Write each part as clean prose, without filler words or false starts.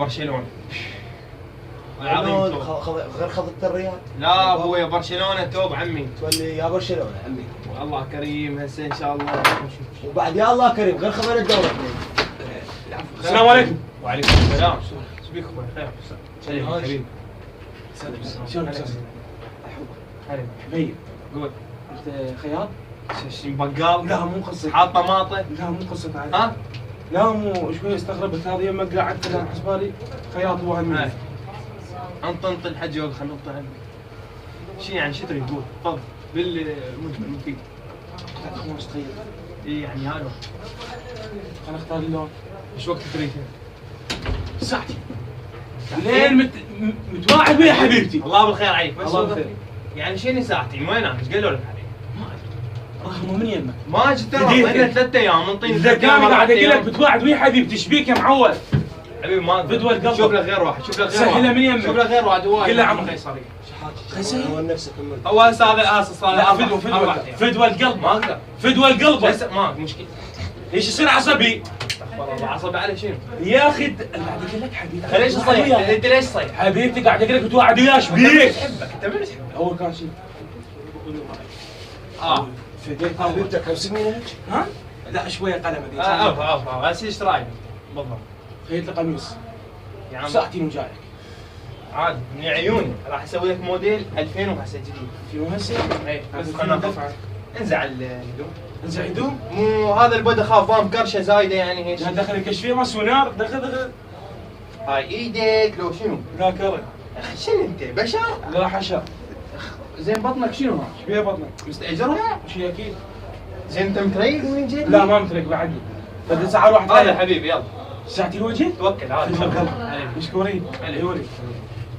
برشلونه. غير خضت الريال. لا ابويا برشلونه توب عمي. تولي يا برشلونه عمي. والله كريم هسه ان شاء الله. وبعد يا الله كريم غير خبر الدورة اثنين. السلام عليكم. وعليكم السلام. ايش بيك اخوي؟ خير. سلام حبيبي. شلونك استاذ؟ هلا حبيب. قول. انت خياط؟ بقال؟ لا مو قصة. حاط طماطه؟ لا مو قصة عادي. ها؟ لا مو شوي استغربت هذه يوم قعدت انا حسبالي خياط هو همي. انط الحجوج خلينا ننط عنك. شو يعني شو تريد تقول؟ تفضل بالمجمل المفيد. خمس تخيل. اي يعني هذا. خلينا نختار اللون. ايش وقت تريد؟ ساعتي. لين متواعد ويا حبيبتي. الله بالخير عليك. بس الله بالخير. يعني شنو ساعتين؟ وين انا؟ ايش قالوا لك عليه؟ رقمه من يمك. ما جيت ترى لنا 3 ايام منطيني. اذا كان قاعد اقول لك متواعد ويا حبيبتي ايش بيك يا معود؟ حبيبي ما بدوى القلب. شوف له غير واحد. شوف له غير واحد. سهله من يمك. شوف له غير واحد وايد. قل له عمو قيصري. قيصري؟ هو نفسك هو هسه هذا اساس صار لا فدوى القلب. ما اقدر. فدوى القلب. ما مشكله. ايش يصير عصبي؟ استغفر الله عصبي على شنو؟ يا اخي قاعد اقول لك حبيبي. ليش تصيح؟ انت ليش تصيح؟ حبيبتي قاعد اقول لك متواعد وياه ايش بيك؟ تحبك انت من تحبك؟ هو كان شيء. فديت حبيبتك 50 هيك؟ ها؟ لا شويه قلم هذيك. عفوا بس ايش رايك؟ بالضبط. خيط لي قميص. يا عم ساعتين وجايك. عادي من عيوني راح اسوي لك موديل 2000 وهسه جديد. في مهسه؟ اي بس بس خلنا دفعه. انزع الهدوم. انزع هدوم؟ مو هذا البدا خاف فام كرشه زايده يعني هيك. لا دخل الكشفيه ما سونار دخل. هاي ايدك لو شنو؟ لا كرم. اخي شنو انت بشر؟ لا حشا. زين بطنك شنو هذا؟ ايش بيها بطنك؟ مستاجرها؟ شيء اكيد. زين انت متريق من جد؟ لا ما مترك بعدي. بدي ساعه واحده. هذا حبيبي يلا. ساعتين وجهي؟ توكل عادي. مشكورين. عليك.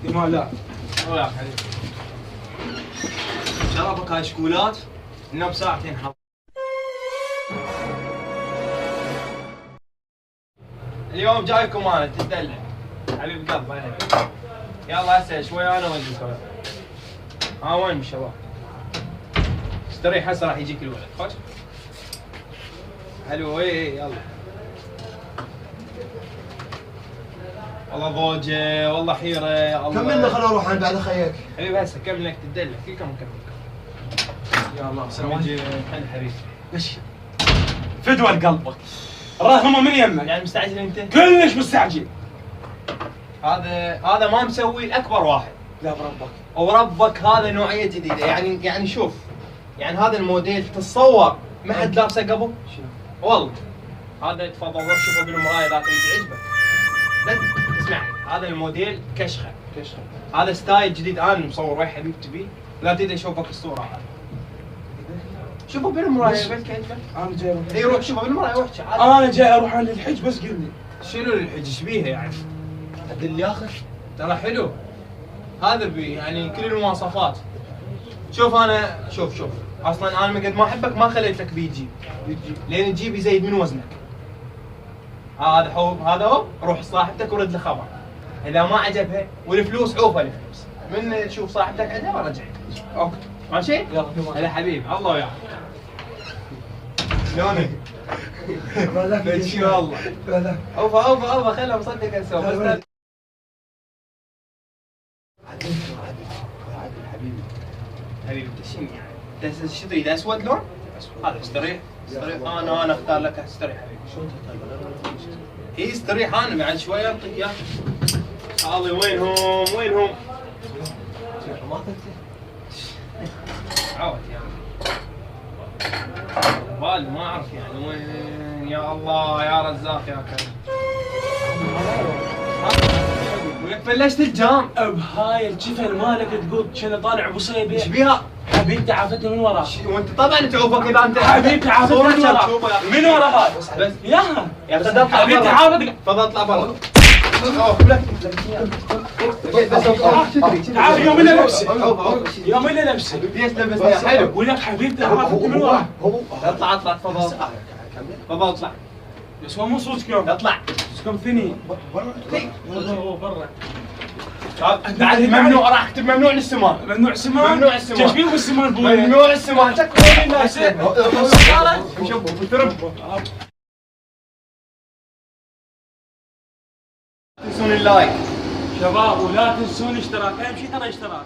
ما لا. وياك حبيبي. شرفك هاي شكولات انه بساعتين حظ. اليوم جايكم انا تدلع حبيب قلب عليك. يلا هسه شوي انا وانت سوا. ها وين الشباب؟ استريح هسه راح يجيك الولد خوش. حلو اي يلا. والله ضوجه والله حيره يا الله. كملنا خلنا نروح عند بعد خيك. حبيبي هسه كملك تدلع في كم يا الله سلام عليكم. هلا حبيبي. ماشي. فدوى قلبك. رغمه من يمك. يعني مستعجل انت؟ كلش مستعجل. هذا ما مسوي الاكبر واحد. لا بربك. وربك هذا نوعيه جديده يعني شوف يعني هذا الموديل تتصور ما حد لابسه قبل. شنو؟ والله هذا تفضل روح شوفه بالمرايه اذا تريد يعجبك. لا اسمعني هذا الموديل كشخه. هذا ستايل جديد انا مصور ويا حبيبتي بيه. لا تريد اشوفك الصوره هذه. شوفه بالمرايه بلكي يعجبك. انا جاي اروح. اي روح شوفه بالمرايه واحكي عادي. انا جاي اروح عند الحج بس قل لي. شنو الحج ايش بيها يعني؟ ادل يا اخي. ترى حلو. هذا بي يعني كل المواصفات. شوف انا شوف اصلا انا قد ما احبك ما خليت لك بيجي لين الجيب يزيد من وزنك. هذا حب هذا هو روح صاحبتك ورد له خبر. اذا ما عجبها والفلوس عوفه الفلوس. من تشوف صاحبتك عندها ورجعك. اوكي ماشي؟ يلا هلا حبيبي الله وياك. شلونك؟ ماشي والله. اوفا خلها مصدق اسوي بس حبيبي انت شنو يعني؟ انت شو تريد اسود لون؟ هذا استريح انا اختار لك استريح حبيبي. شلون تختار لون؟ اي استريح انا بعد شويه اعطيك اياه. هذا وينهم؟ ما تنسى. عود يعني. بالي ما اعرف يعني وين يا الله يا رزاق يا كريم. ولك فلشت الجام. بهاي الجفن مالك تقول كان طالع بصيبه. ايش بيها؟ حبيبتي عافتني من وراك. وانت طبعا تعوفك اذا انت حبيبتي عافتني من وراك. من ورا هاي؟ بس ياها يا اخي اطلع حبيبتي برا. عافتك. تفضل اطلع برا. تعال يوم الا لبسه. ليش لبسني حلو؟ ولك حبيبتي عافتني من وراك. اطلع تفضل. تفضل اطلع. بس هو مو صوتكم. اطلع. صوتكم ثني. برا. بعد ممنوع راح اكتب ممنوع للسمان. ممنوع السمان؟ ممنوع السمان. ايش فيه بالسمان بوي؟ ممنوع السمان. تكفون الناس. شوف ترب. تنسون اللايك. شباب ولا تنسون اشتراك، اهم شيء ترى اشتراك.